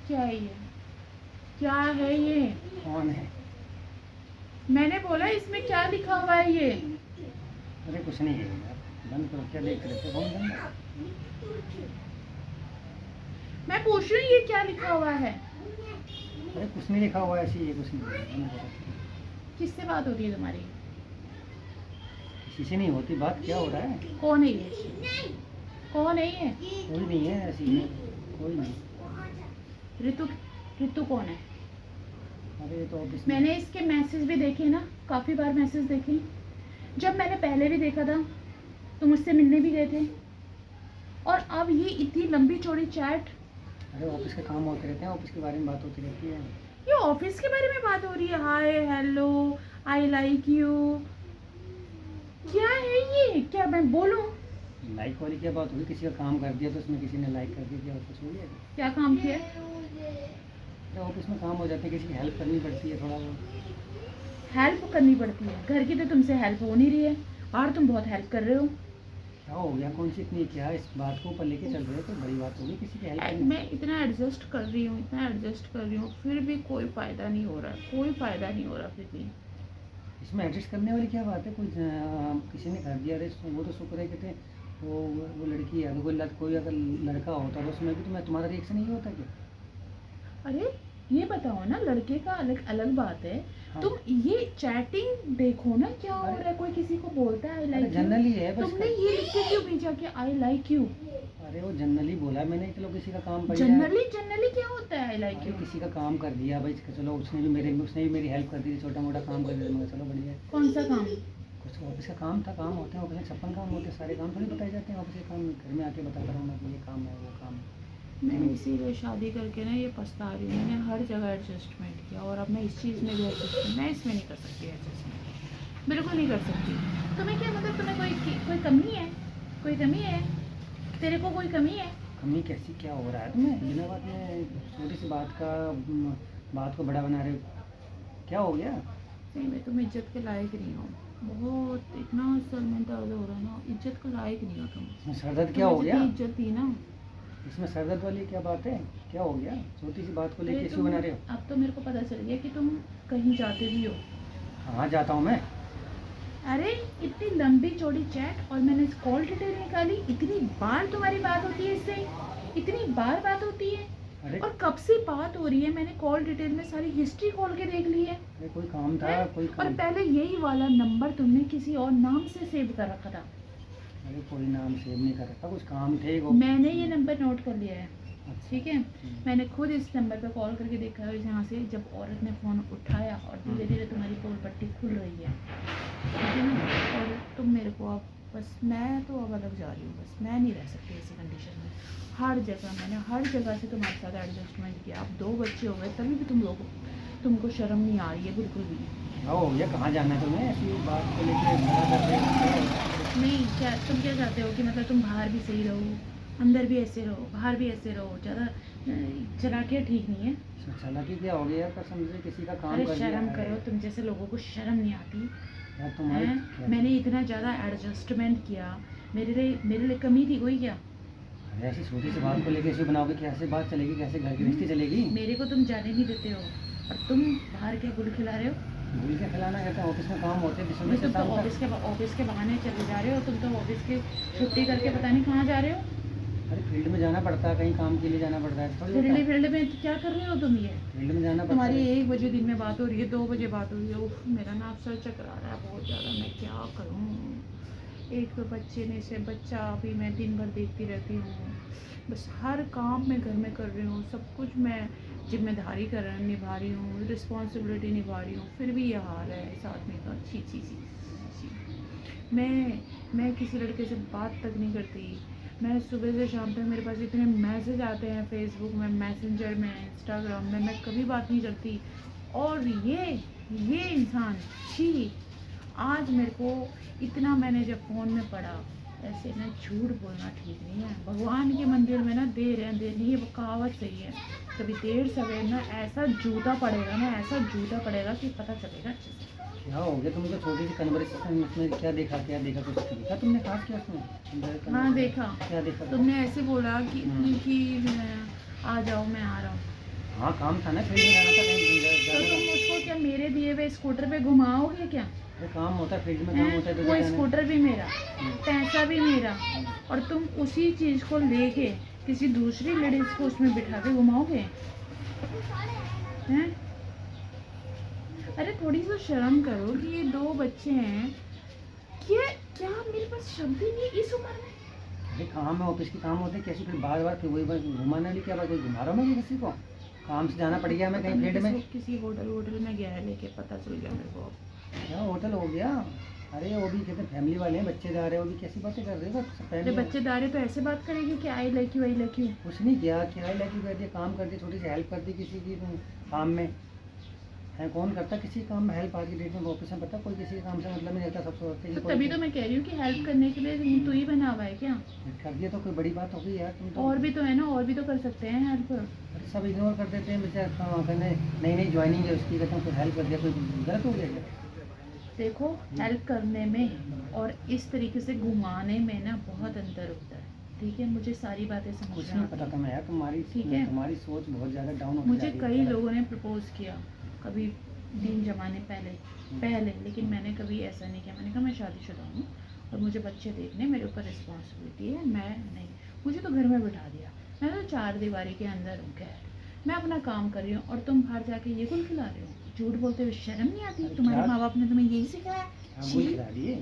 क्या है ये? क्या है ये? कौन है? मैंने बोला इसमें क्या लिखा हुआ है ये? अरे कुछ नहीं है यार, बंद करो। क्या देख रहे थे? फोन बंद है? मैं पूछ रही हूँ ये क्या लिखा हुआ है? अरे कुछ नहीं लिखा हुआ है, ऐसे ही है, कुछ नहीं है, बंद करो। किससे बात हो रही है तुम्हारी? किसी से नहीं होती बात। क्या हो रहा है? कौन है ये? कौन है ये? कोई नहीं है, ऐसी है, कोई नहीं। ऋतु? ऋतु कौन है? अरे ये तो ऑफिस में। मैंने इसके मैसेज भी देखे ना, काफ़ी बार मैसेज देखे। जब मैंने पहले भी देखा था तो मुझसे मिलने भी गए थे, और अब ये इतनी लंबी चौड़ी चैट। अरे ऑफिस के काम होते रहते हैं, ऑफिस के बारे में बात होती रहती है। ये ऑफिस के बारे में बात हो रही है? Hi hello, I like you, क्या है ये? क्या मैं बोलूं? लाइक वाली क्या बात होगी? किसी का काम कर दिया तो उसमें किसी ने लाइक कर दिया, क्या कुछ हो गया? क्या काम किया? अरे ऑफिस में काम हो जाते हैं, किसी की हेल्प करनी पड़ती है थोड़ा बहुत। हेल्प करनी पड़ती है? घर की तो तुमसे हेल्प हो नहीं रही है, और तुम बहुत हेल्प कर रहे हो। क्या हो गया? कौन सी इतनी, क्या इस बात को ऊपर लेके चल रहे हो? तो बड़ी बात होगी, किसी की हेल्प करनी। मैं इतना एडजस्ट कर रही हूँ, इतना एडजस्ट कर रही हूँ, फिर भी कोई फ़ायदा नहीं हो रहा है, कोई फ़ायदा नहीं हो रहा फिर भी। इसमें एडजस्ट करने वाली क्या बात है? कोई किसी ने कर दिया, अरे वो तो शुक्र है कहते वो लड़की है। अगर कोई अगर लड़का होता तो उसमें भी तुम्हारा रिएक्शन नहीं होता क्या? अरे ये बताओ ना, लड़के का अलग अलग बात है। हाँ। तुम ये चैटिंग देखो ना, क्या हो अरे- रहा है। कोई किसी को बोलता है आई अरे लाइक यू, जनरली है बस। तुमने ये लिख के क्यों भेजा कि आई लाइक यू? अरे वो जनरली बोला मैंने, चलो किसी का काम कर दिया। जनरली जनरली क्या होता है आई लाइक अरे यू? किसी का काम कर दिया भाई, चलो उसने भी मेरी हेल्प कर दी, छोटा मोटा काम कर दिया, मगर चलो बढ़िया है। कौन सा काम? कुछ ऑफिस का काम था, काम होते हैं ऑफिस में, 56 काम होते हैं, सारे काम थोड़ी बताए जाते हैं। ऑफिस के काम घर में आके बताता रहूँ मैं कि ये काम है वो काम है। मैं इसीलिए शादी करके ना ये पछता रही हूँ। मैंने हर जगह एडजस्टमेंट किया, और अब मैं इस चीज़ में भी एडजस्टमेंट, मैं इसमें नहीं कर सकती एडजस्टमेंट, बिल्कुल नहीं कर सकती। तुम्हें क्या मतलब, तुम्हें कोई कमी है? कोई कमी है? तेरे को कोई कमी है? कमी कैसी? क्या हो रहा है तुम्हें? बिना बात में छोटी सी बात को बड़ा बना रहे हो। क्या हो गया? नहीं, मैं तुम इज्जत के लायक नहीं हो। बहुत इतना सर में दर्द हो रहा है ना, इज्जत के लायक नहीं हो तुम। इसमें सरदर्द क्या हो तुम्हें गया? जितनी इज्जत दी ना। इसमें सरदर्द वाली क्या बात है? क्या हो गया? छोटी सी बात को अरे लेके इशू तुम, बना रहे हो। अब तो मेरे को पता चल गया कि तुम कहीं जाते भी हो। कहाँ जाता हूँ मैं? अरे इतनी लंबी चौड़ी चैट, और मैंने कॉल डिटेल निकाली, इतनी बार तुम्हारी बात होती है इससे, इतनी बार बात होती है। अरे और कब से बात हो रही है, मैंने कॉल डिटेल में सारी हिस्ट्री खोल के देख ली है। अरे कोई काम था, हैं? कोई और काम। पहले यही वाला नंबर तुमने किसी और नाम से सेव कर रखा था। अरे कोई नाम सेव नहीं कर रखा, कुछ काम थे वो। मैंने ये नंबर नोट कर लिया है, अच्छा। ठीक है। मैंने खुद इस नंबर पर कॉल करके देखा है, यहाँ से जब औरत ने फ़ोन उठाया, और धीरे धीरे तुम्हारी पोल पट्टी खुल रही है, ठीक है ना। और तुम मेरे को अब, बस मैं तो अब अलग जा रही हूँ, बस मैं नहीं रह सकती ऐसी कंडीशन में। हर जगह मैंने, हर जगह से तुम्हारे साथ एडजस्टमेंट किया। अब 2 बच्चे हो गए, तभी भी तुमको शर्म नहीं आ रही है बिल्कुल भी। क्या हो गया? कहाँ जाना है तुम्हें? ऐसी बात को लेके खड़ा कर रहे हो? नहीं, क्या तुम क्या चाहते हो कि मतलब तुम बाहर भी सही रहो, अंदर भी ऐसे रहो, बाहर भी ऐसे रहो? ज़्यादा चलाकियाँ ठीक नहीं है। चालाकी क्या हो गया? कसम से किसी का काम अरे कर दिया शर्म है। करो, तुम जैसे लोगों को शर्म नहीं आती यार तुम्हारे हैं? मैंने इतना ज़्यादा एडजस्टमेंट किया, मेरे लिए कमी थी कोई क्या? अरे ऐसी छोटी सी बात को लेके इशू बनाओगे, कैसे बात चलेगी? कैसे घर की रिश्ते चलेगी? मेरे को तुम जाने नहीं देते हो, और तुम बाहर क्या गुल खिला रहे हो? भूल के खिलाना कहते हैं, ऑफिस में काम होते हैं अभी सुबह से तुम तो शाम तक। ऑफिस के बहाने चले जा रहे हो। तुम तो ऑफिस की छुट्टी करके पता नहीं कहाँ जा रहे हो। अरे फील्ड में जाना पड़ता है, कहीं काम के लिए जाना पड़ता है, थोड़ी होता है। फील्ड में क्या कर रहे हो तुम ये? फील्ड में जाना पड़ता तुम्हारी है। 1 बजे दिन में बात हो रही है, 2 बजे बात हो रही है। उफ, मेरा ना सर चकरा रहा है बहुत ज़्यादा, मैं क्या करूँ। एक तो बच्चे ने से बच्चा अभी मैं दिन भर देखती रहती हूँ, बस हर काम मैं घर में कर रही हूँ, सब कुछ मैं जिम्मेदारी निभा रही हूँ, रिस्पॉन्सिबिलिटी निभा रही हूँ, फिर भी ये हाल है इस आदमी का। छी छी छी छी। मैं किसी लड़के से बात तक नहीं करती। मैं सुबह से शाम तक मेरे पास इतने मैसेज आते हैं, फेसबुक में, मैसेंजर में, इंस्टाग्राम में, मैं कभी बात नहीं करती। और ये इंसान, छी। आज मेरे को इतना, मैंने जब फ़ोन में पढ़ा, ऐसे ना झूठ बोलना ठीक नहीं है। भगवान के मंदिर में ना देर है अंधेर नहीं, ये कहावत सही है। कभी देर सवेर ना ऐसा जूता पड़ेगा ना, ऐसा जूता पड़ेगा कि पता चलेगा अच्छे से। क्या हो गया? तुमको छोटी सी कन्वर्सेशन में क्या देखा? कुछ देखा तुमने खास? क्या उसमें हाँ देखा। क्या देखा? तुमने ऐसे बोला कि आ जाओ, मैं आ रहा हूँ। हाँ काम था ना, फील्ड में जाना था कहीं तो जाना तुम था। उसको क्या मेरे दिए हुए स्कूटर पे घुमाओगे क्या? अरे काम होता है, फील्ड में काम हैं? होता है तो वो जाना है। स्कूटर भी मेरा, पैसा भी मेरा, और तुम उसी चीज़ को लेके किसी दूसरी लेडीज को उसमें बिठा के घुमाओगे? हैं? अरे थोड़ी सी शर्म करो कि ये 2 बच्चे हैं। क्या क्या मेरे पास शब्द ही नहीं है इस उम्र में। अरे काम है, ऑफिस के काम होते हैं, कैसे फिर बार बार फिर वही बस घुमाने वाली क्या बात, कोई घुमा रहा हूँ मैं किसी को? काम से जाना पड़ गया हमें कहीं फील्ड में। किसी होटल में गया है लेके, पता चल गया मेरे को। क्या होटल हो गया? अरे वो भी कहते हैं फैमिली वाले हैं, बच्चे जा रहे हैं, वो भी कैसी बातें कर रहे हो? अरे फैमिली बच्चेदारी तो ऐसे बात करेगी कि I like you, I like you. कुछ नहीं किया, क्या लगी कर दिया, काम कर दिया, थोड़ी सी हेल्प कर दी किसी की तुम काम में। है कौन करता किसी काम में हेल्प? आज की डेट में ऑफिस में पता कोई किसी के काम से मतलब नहीं रहता, सब सोचते हैं तो कि कोई तभी तो मैं कह रही हूँ कि हेल्प करने के लिए तू ही बना हुआ है क्या? कर दिया तो कोई बड़ी बात हो गई यार, तुम तो और भी तो है ना, और भी तो कर सकते हैं हेल्प। अरे सब इग्नोर कर देते हैं बेचारा, कहने नई नई ज्वाइनिंग है उसकी, कहते हैं कुछ हेल्प कर दिया, कोई गलत हो गया क्या? देखो, हेल्प करने में और इस तरीके से घुमाने में ना बहुत अंतर होता है, ठीक है? मुझे सारी बातें कुछ समझना नहीं आता पता है। था मैं यार, तुम्हारी ठीक है। तुम्हारी सोच बहुत ज़्यादा डाउन होती जा मुझे रही है कई यार। लोगों ने प्रपोज किया, कभी दिन जमाने पहले, लेकिन मैंने कभी ऐसा नहीं किया। मैंने कहा मैं शादीशुदा हूँ और मुझे बच्चे देखने, मेरे ऊपर रिस्पॉन्सिबिलिटी है, मैं नहीं, मुझे तो घर में बिठा दिया। मैं तो 4 दीवारी के अंदर हूँ, क्या है, मैं अपना काम कर रही हूँ और तुम बाहर जाके ये गुल खिला रहे हो। झूठ बोलते हुए शर्म नहीं आती? अरे तुम्हारे क्या- माँ बाप ने तुम्हें यही सिखाया? क्या छी। बोल खिला दिए?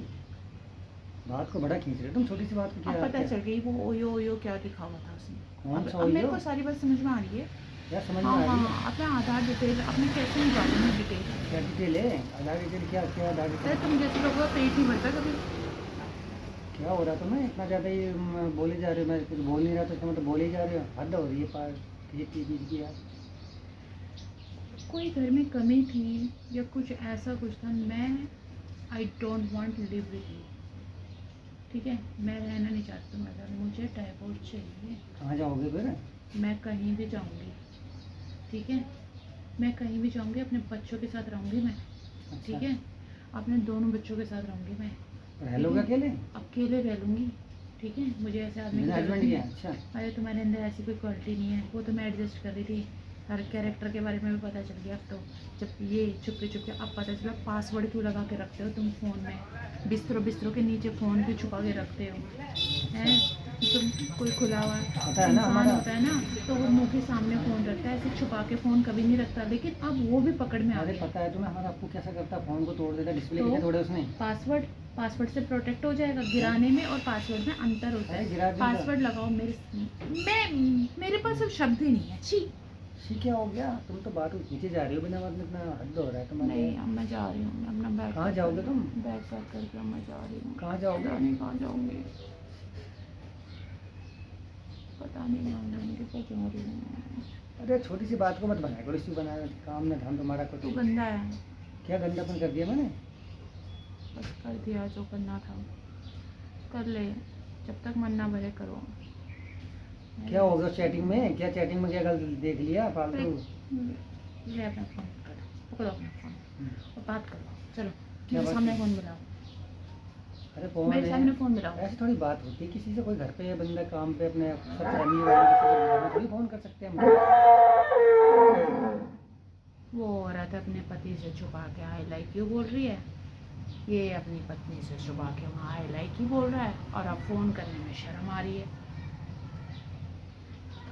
बात को बड़ा खींच रहे हो तुम, छोटी सी बात को अब क्या पता क्या- चल गई वो ओयो ओयो क्या दिखा हुआ था उसने। कौन सा अब मेरे ओयो? को सारी बात समझ में आ रही है। क्या समझ में हाँ आ रही है? हाँ, अपना आधार डिटेल अपने कैसे निकालूंगी डिटेल? क्या डिटेल है? आधार डिटेल क्या क्या आधार अरे डिटेल? तुम जैसे लोगों का पेट नहीं भरता कभी। क्या हो रहा तुम्हें इतना ज़्यादा ही बोले जा रहे हो? मैं कुछ बोल नहीं रहा तो इसका मतलब बोले ही जा रहे हो, हद हो रही है पार ये चीज़ की यार। कोई घर में कमी थी या कुछ ऐसा कुछ था, मैं I don't want live with you, ठीक है? मैं रहना नहीं चाहती तुम्हारे साथ, मुझे डाइवोर्स चाहिए। कहाँ जाओगे फिर? मैं कहीं भी जाऊंगी, ठीक है? मैं कहीं भी जाऊंगी, अपने बच्चों के साथ रहूंगी मैं, अच्छा, ठीक है? अपने दोनों बच्चों के साथ रहूंगी मैं, रह लोगे अकेले? अकेले रह लूंगी, ठीक है? मुझे ऐसे आदमी की बिना जरूरत हस्बैंड नहीं के? है। अच्छा, अरे तुम्हारे अंदर ऐसी कोई क्वालिटी नहीं है, वो तो मैं एडजस्ट कर रही थी। हर कैरेक्टर के बारे में भी पता चल गया अब तो। जब ये चुपके चुपके अब पता चला पासवर्ड क्यों लगा के रखते हो तुम फ़ोन में, बिस्तरों के नीचे फ़ोन क्यों छुपा के रखते हो, हैं? तुम कोई खुला हुआ पता है ना इंसान हमारा। होता है ना, तो वो मुंह के सामने फ़ोन रखता है, ऐसे छुपा के फ़ोन कभी नहीं रखता, लेकिन अब वो भी पकड़ में आ अरे गया। पता है तुम्हें हमारा आपको कैसा करता, फ़ोन को तोड़ देता, डिस्प्ले तो कैसे तोड़े उसने? पासवर्ड से प्रोटेक्ट हो जाएगा। गिराने में और पासवर्ड में अंतर होता अरे है। गिरा दिया। पासवर्ड लगाओ मेरे पास अब शब्द ही नहीं है। छी। ठीक क्या हो गया? तुम तो बात को खींचे जा रही हो बिना बात में, इतना हद हो रहा है तुम्हारे। नहीं, अब मैं जा रही हूँ, मैं अपना बैग कहाँ पैक जाओगे कर- तुम? बैग पैक करके अब मैं जा रही हूँ। कहाँ जाओगे? पता नहीं कहाँ जाऊँगी, पता नहीं मैं उनके पास जा रही हूँ। अरे छोटी सी बात को मत बनाया करो इश्यू बनाया, काम में धाम तुम्हारा कुछ। तू गंदा है, क्या गंदापन कर दिया मैंने? बस कर दिया जो करना था, कर ले, जब तक मन ना भरे करो। क्या हो गया चैटिंग में? क्या चैटिंग में क्या गलत देख लिया फालतू? ले अपना फ़ोन पकड़ो अपना फ़ोन और बात करो। चलो क्या मेरे बात सामने की? फ़ोन मिलाओ, अरे फोन मेरे सामने फ़ोन मिलाओ। ऐसी थोड़ी बात होती है, किसी से कोई घर पे बंदा काम पे अपने सब फैमिली वाले किसी को घर में थोड़ी फोन कर सकते हैं हम। वो औरत अपने पति से छुपा के आई लाइक यू बोल रही है, ये अपनी पत्नी से छुपा के वहाँ आई लाइक यू बोल रहा है, और अब फ़ोन करने में शर्म आ रही है।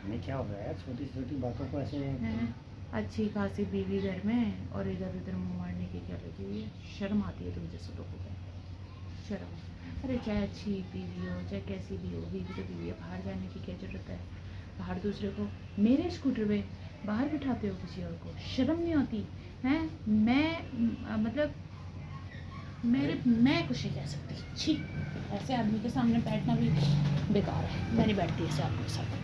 हमें क्या हो रहा है यार, छोटी छोटी बातों को ऐसे। हैं? अच्छी खासी बीवी घर में और इधर उधर मुँह मारने की क्या लगी हुई है? शर्म आती है तुम जैसे लोगों को, शर्म। अरे चाहे अच्छी बीवी हो चाहे कैसी भी हो, बीवी तो बीवी है, बाहर जाने की क्या ज़रूरत है? बाहर दूसरे को मेरे स्कूटर पे बाहर बिठाते हो किसी और को, शर्म नहीं होती हैं? मतलब मैं कुछ नहीं कह सकती। छी, ऐसे आदमी के सामने बैठना भी बेकार है, मैं नहीं बैठती ऐसे आदमी के साथ।